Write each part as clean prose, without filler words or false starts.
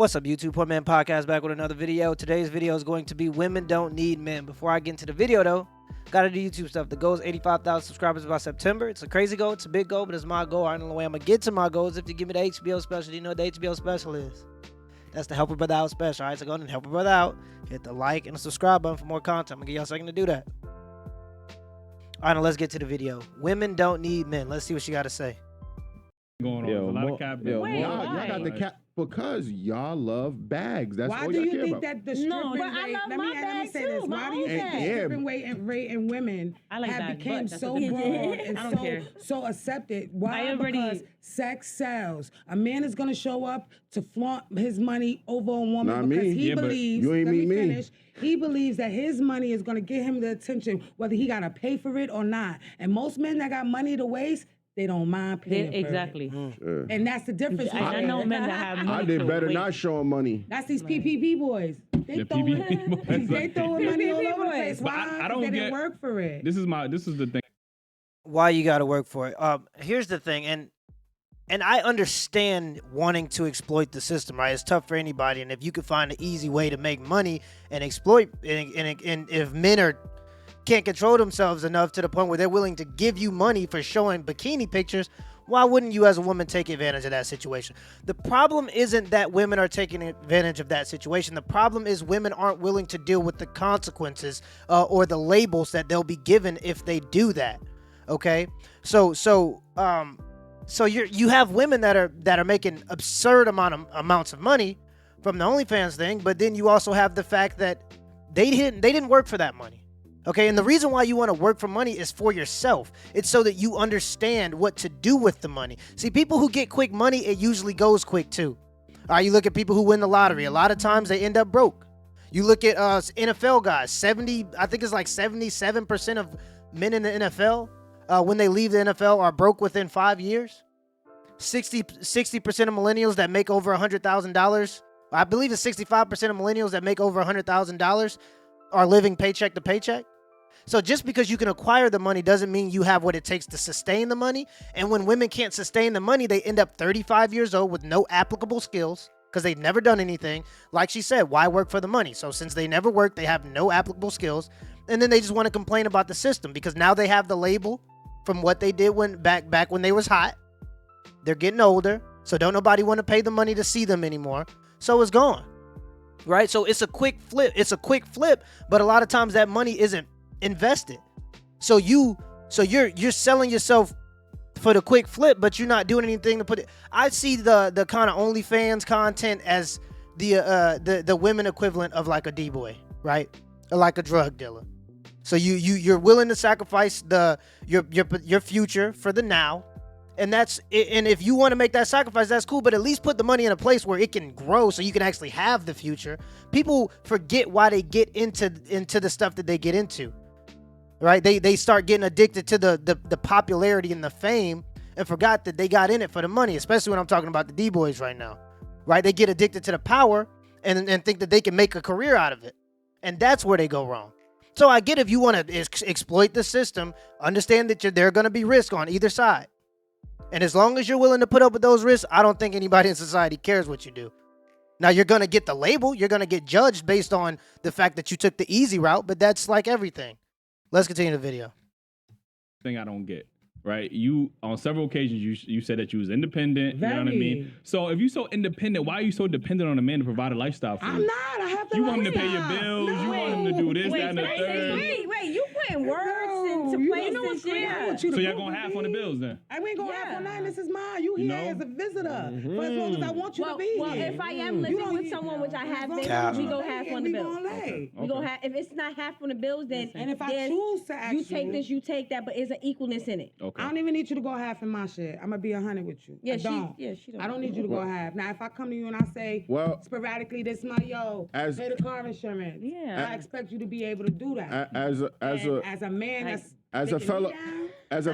What's up, YouTube? Hormonal Podcast back with another video. Today's video is going to be Women Don't Need Men. Before I get into the video, though, gotta do YouTube stuff. The goal is 85,000 subscribers by September. It's a crazy goal. It's a big goal, but it's my goal. I don't know the way I'm gonna get to my goal is if you give me the HBO special. Do you know what the HBO special is? That's the Help a Brother Out special. All right, so go ahead and help a brother out. Hit the like and the subscribe button for more content. I'm gonna give y'all a second to do that. All right, now let's get to the video. Women don't need men. Let's see what she got to say. Going on. There's a lot of cap. Y'all got the cap because y'all love bags. That's why all do y'all you care think about. that the stripping rate? Let me say this. Why do you think the stripping rate in women have become so broad and so accepted? Why? Because sex sells. A man is gonna show up to flaunt his money over a woman because he believes. You ain't let me me. finish. He believes that his money is gonna get him the attention, whether he gotta pay for it or not. And most men that got money to waste, they don't mind paying exactly. for it. And that's the difference. I know men that have money. I did better not showing money. That's these PPP boys. They throwing money all over the place. Why? I don't they get, didn't work for it. This is the thing. Why you gotta work for it? Here's the thing, and I understand wanting to exploit the system, right? It's tough for anybody, and if you could find an easy way to make money and exploit, and if men can't control themselves enough to the point where they're willing to give you money for showing bikini pictures, why wouldn't you as a woman take advantage of that situation? The problem isn't that women are taking advantage of that situation. The problem is women aren't willing to deal with the consequences or the labels that they'll be given if they do that. Okay, so you have women that are making absurd amounts of money from the OnlyFans thing, but then you also have the fact that they didn't work for that money. Okay, and the reason why you want to work for money is for yourself. It's so that you understand what to do with the money. See, people who get quick money, it usually goes quick too. All right, you look at people who win the lottery. A lot of times they end up broke. You look at NFL guys. I think it's like 77% of men in the NFL, when they leave the NFL, are broke within 5 years. 60% of millennials that make over $100,000. I believe it's 65% of millennials that make over $100,000 are living paycheck to paycheck. So just because you can acquire the money doesn't mean you have what it takes to sustain the money. And when women can't sustain the money, they end up 35 years old with no applicable skills because they've never done anything. Like she said, why work for the money? So since they never work, they have no applicable skills. And then they just want to complain about the system because now they have the label from what they did back when they was hot. They're getting older, so don't nobody want to pay the money to see them anymore. So it's gone. Right? So it's a quick flip. But a lot of times that money isn't invested. So you're selling yourself for the quick flip, but you're not doing anything to put it. I see the kind of OnlyFans content as the women equivalent of like a D-boy, right? Or like a drug dealer. So you're willing to sacrifice your future for the now. And if you want to make that sacrifice, that's cool, but at least put the money in a place where it can grow so you can actually have the future. People forget why they get into the stuff that they get into, right? They start getting addicted to the popularity and the fame and forgot that they got in it for the money, especially when I'm talking about the D-boys right now, right? They get addicted to the power and think that they can make a career out of it. And that's where they go wrong. So I get if you want to exploit the system, understand that there are going to be risk on either side. And as long as you're willing to put up with those risks, I don't think anybody in society cares what you do. Now, you're going to get the label. You're going to get judged based on the fact that you took the easy route, but that's like everything. Let's continue the video. Thing I don't get, right? You, on several occasions, you said that you was independent. You know what I mean? So if you're so independent, why are you so dependent on a man to provide a lifestyle for you? I'm not. I have to. You want him to pay your bills. No. You want him to do this, that, and the third. Wait, you putting words into place this year. So y'all going half on the bills then? I ain't going half on nothing. This is mine. You here as a visitor for as long as I want you to be well, here. if I am living with someone, which I have been, we go half on the bills. We go half. If it's not half on the bills, then and if I choose to ask you take this, you take that, but it's an equalness in it. I don't even need you to go half in my shit. I'm gonna be 100 with you. Yeah, I don't. she don't. I don't need you to go half. Now, if I come to you and I say, sporadically, this is my pay the car insurance. Yeah. I expect you to be able to do that. As a man, As a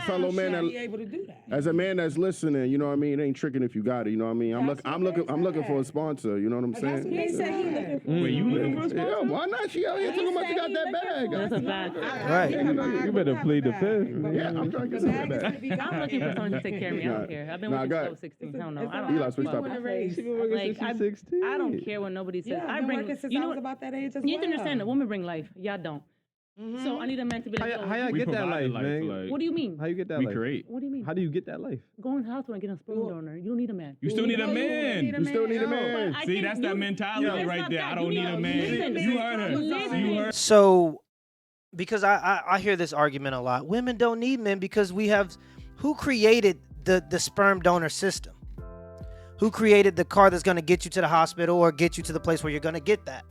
fellow man, able to do that. As a man that's listening, you know what I mean. It ain't tricking if you got it. You know what I mean. I'm looking for a sponsor. You know what I'm saying? He said he looking for. Wait, you looking for a sponsor? Yeah, why not? She out here talking about you got that bag. That's a fact. Right. You better plead the fifth. Yeah, I'm trying to get some of that. I'm looking for someone to take care of me. I don't care. I've been working since I was 16. Hell no. I don't. Eli, switch up. Like, I don't care what nobody says. Yeah, I bring. You know, about that age as you need to understand that women bring life. Y'all don't. So I need a man to be like, How y'all get that life, man? Like, what do you mean? How you get that we life? create. What do you mean? How do you get that life? Go in the hospital and get a sperm donor. You don't need a man. You still need a man. You still need a man. See, that's that mentality right there. I don't need a man. You heard her. You heard. So, because I hear this argument a lot. Women don't need men because we have. Who created the sperm donor system? Who created the car that's going to get you to the hospital or get you to the place where you're going to get that?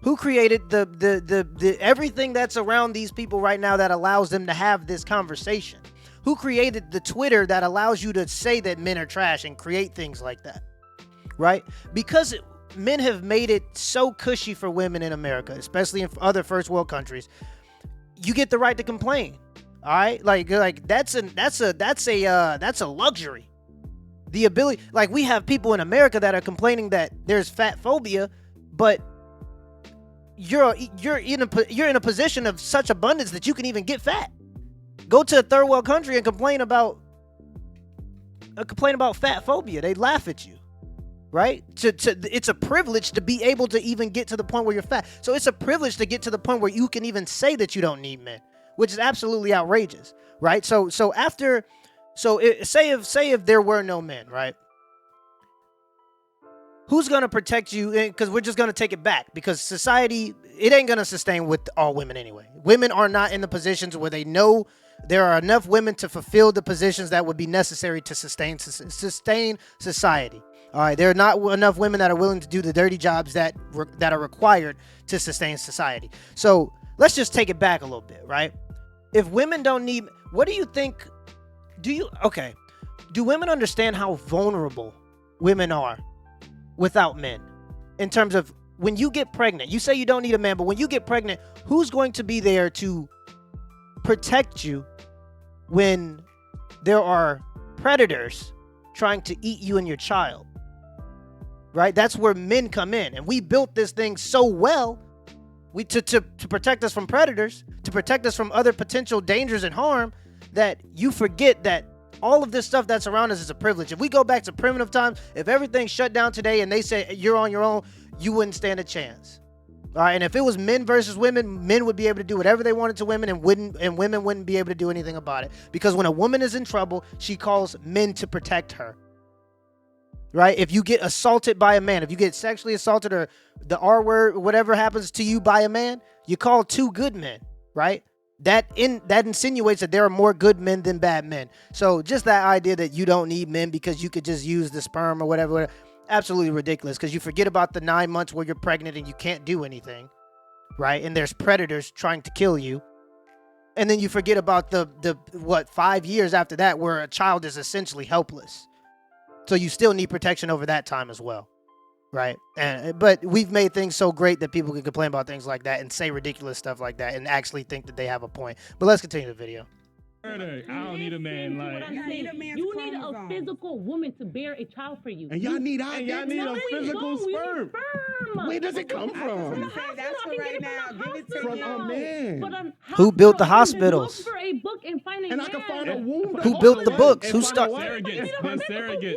Who created the everything that's around these people right now that allows them to have this conversation? Who created the Twitter that allows you to say that men are trash and create things like that? Right? Because men have made it so cushy for women in America, especially in other first world countries. You get the right to complain. All right? Like that's a luxury. The ability, like we have people in America that are complaining that there's fat phobia, but you're in a position of such abundance that you can even get fat. Go to a third world country and complain about fat phobia. They laugh at you, right? It's a privilege to be able to even get to the point where you're fat. So it's a privilege to get to the point where you can even say that you don't need men, which is absolutely outrageous, right? So say if there were no men, right? Who's going to protect you? Because we're just going to take it back. Because society, it ain't going to sustain with all women anyway. Women are not in the positions where they know there are enough women to fulfill the positions that would be necessary to sustain society. All right, there are not enough women that are willing to do the dirty jobs that are required to sustain society. So let's just take it back a little bit, right? If women don't need, what do you think? Do women understand how vulnerable women are without men? In terms of when you get pregnant, you say you don't need a man, but when you get pregnant, who's going to be there to protect you when there are predators trying to eat you and your child? Right? That's where men come in. And we built this thing so well to protect us from predators, to protect us from other potential dangers and harm, that you forget that all of this stuff that's around us is a privilege. If we go back to primitive times, if everything shut down today and they say you're on your own, you wouldn't stand a chance. All right, and if it was men versus women, men would be able to do whatever they wanted to women, and women wouldn't be able to do anything about it. Because when a woman is in trouble, she calls men to protect her. Right? If you get assaulted by a man, if you get sexually assaulted or the R word, whatever happens to you by a man, you call two good men, right? That insinuates that there are more good men than bad men. So just that idea that you don't need men because you could just use the sperm or whatever, absolutely ridiculous, because you forget about the 9 months where you're pregnant and you can't do anything, right? And there's predators trying to kill you. And then you forget about the 5 years after that where a child is essentially helpless. So you still need protection over that time as well, right? But we've made things so great that people can complain about things like that and say ridiculous stuff like that and actually think that they have a point. But let's continue the video. I don't need a man. Like, you need a physical woman to bear a child for you. And y'all need a physical sperm. Where does it come from? That's for right now. Give it to From a man. Who built the hospitals? Look for a book and find a and man. I can find a womb. Who built the books? Who started? Surrogates.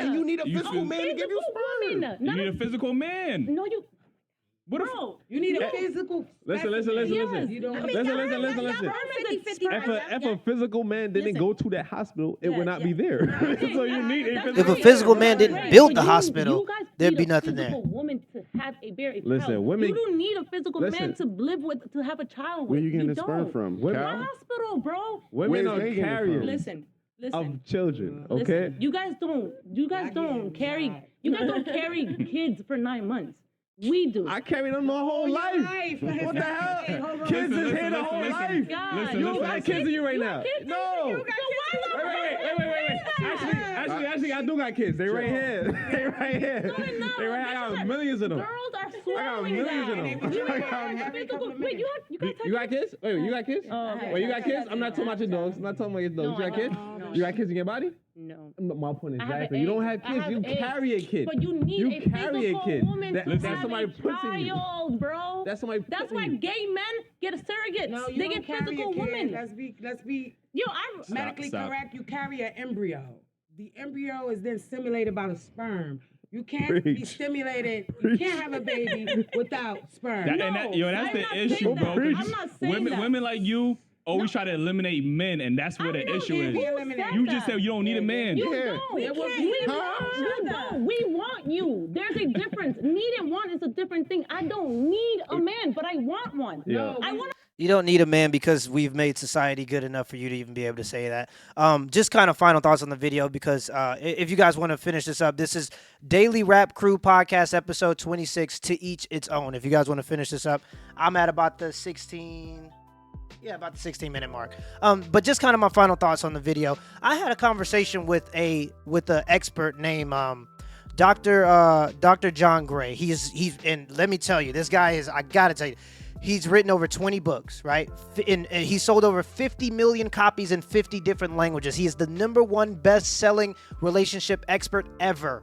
And you need a physical man to give you sperm. You need a physical man. No, you. Bro, you need a physical. Listen. You don't. Listen. If a physical man didn't go to that hospital, it would not be there. So you need a physical. If a physical man didn't build the hospital, there'd be nothing there. Woman to have a bear. Listen, women. You don't need a physical man to live with, to have a child with. Where you getting the sperm from? The hospital, bro. Women are carriers. Listen. Of children, okay? Listen, you guys don't carry kids for 9 months. We do. I carried them my whole life. What the hell? Kids is here the whole life. You don't got kids in you right now. No. Wait. Actually, I do got kids. They right here. They right here. They right here. I got millions of them. Girls are millions of them. Wait, you got kids? Wait, you got kids? Wait, you got kids? I'm not talking about your dogs. I'm not talking about your dogs. You got kids? You got kids in your body? No. My point is exactly. You don't have kids. You carry a kid. But you need a physical woman to have somebody a child, bro. That's somebody. That's why gay men get surrogates. No, they get physical women. Let's be. Yo, I'm medically correct. You carry an embryo. The embryo is then stimulated by the sperm. You can't be stimulated. You can't have a baby without sperm. That's the issue, bro. I'm not saying that. Women like you always try to eliminate men, and that's where the issue is. You just said you don't need a man. You don't. We want you. There's a difference. Need and want is a different thing. I don't need a man, but I want one. Yeah. I want. You don't need a man because we've made society good enough for you to even be able to say that. Just kind of final thoughts on the video because if you guys want to finish this up, this is Daily Rap Crew Podcast episode 26, To Each Its Own. If you guys want to finish this up, I'm at about the 16-minute mark. But just kind of my final thoughts on the video. I had a conversation with an expert named Dr. John Gray. He's and let me tell you, this guy is, I gotta tell you, he's written over 20 books, right? And he sold over 50 million copies in 50 different languages. He is the #1 best-selling relationship expert ever.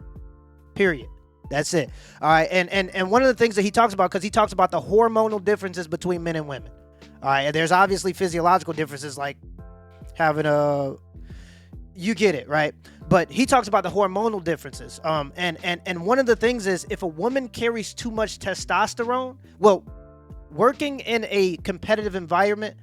Period. That's it. All right. And one of the things that he talks about, because he talks about the hormonal differences between men and women. All right. And there's obviously physiological differences like having you get it, right? But he talks about the hormonal differences. And one of the things is if a woman carries too much testosterone, well, working in a competitive environment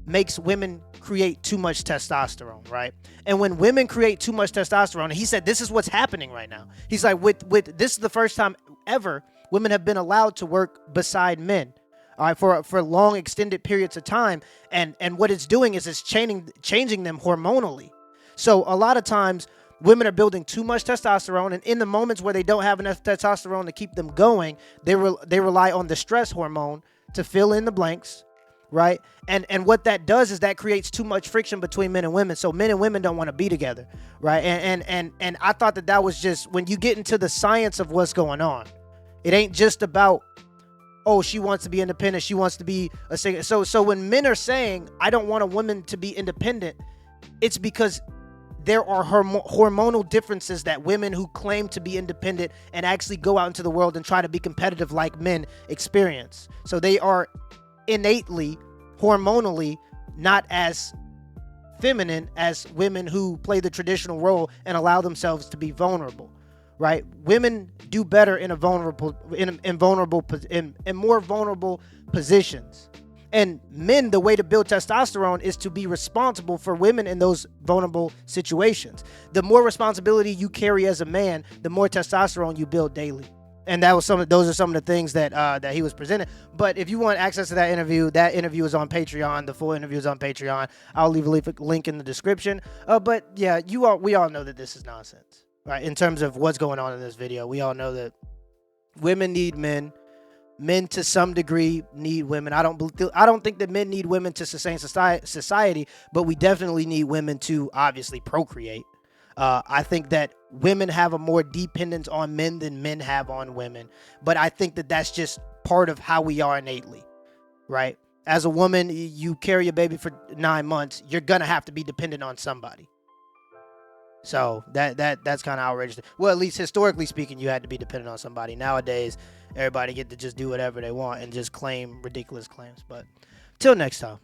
makes women create too much testosterone, right? And when women create too much testosterone, he said this is what's happening right now. He's like, with this is the first time ever women have been allowed to work beside men, all right, for long extended periods of time. And what it's doing is it's changing them hormonally. So a lot of times women are building too much testosterone, and in the moments where they don't have enough testosterone to keep them going, they rely on the stress hormone to fill in the blanks, right? And what that does is that creates too much friction between men and women. So men and women don't want to be together, right? And I thought that was just, when you get into the science of what's going on, it ain't just about, oh, she wants to be independent, she wants to be a single. So when men are saying, I don't want a woman to be independent, it's because there are hormonal differences that women who claim to be independent and actually go out into the world and try to be competitive like men experience. So they are innately, hormonally, not as feminine as women who play the traditional role and allow themselves to be vulnerable, right? Women do better in more vulnerable positions. And men, the way to build testosterone is to be responsible for women in those vulnerable situations. The more responsibility you carry as a man, the more testosterone you build daily. And those are some of the things that he was presenting. But if you want access to that interview is on Patreon. The full interview is on Patreon. I'll leave a link in the description. But yeah, we all know that this is nonsense, right? In terms of what's going on in this video, we all know that women need men. Men to some degree need women. I don't think that men need women to sustain society, but we definitely need women to obviously procreate. I think that women have a more dependence on men than men have on women, but I think that that's just part of how we are innately, right? As a woman, you carry a baby for 9 months, you're gonna have to be dependent on somebody. So that's kind of outrageous. Well, at least historically speaking, you had to be dependent on somebody. Nowadays, everybody get to just do whatever they want and just claim ridiculous claims. But till next time.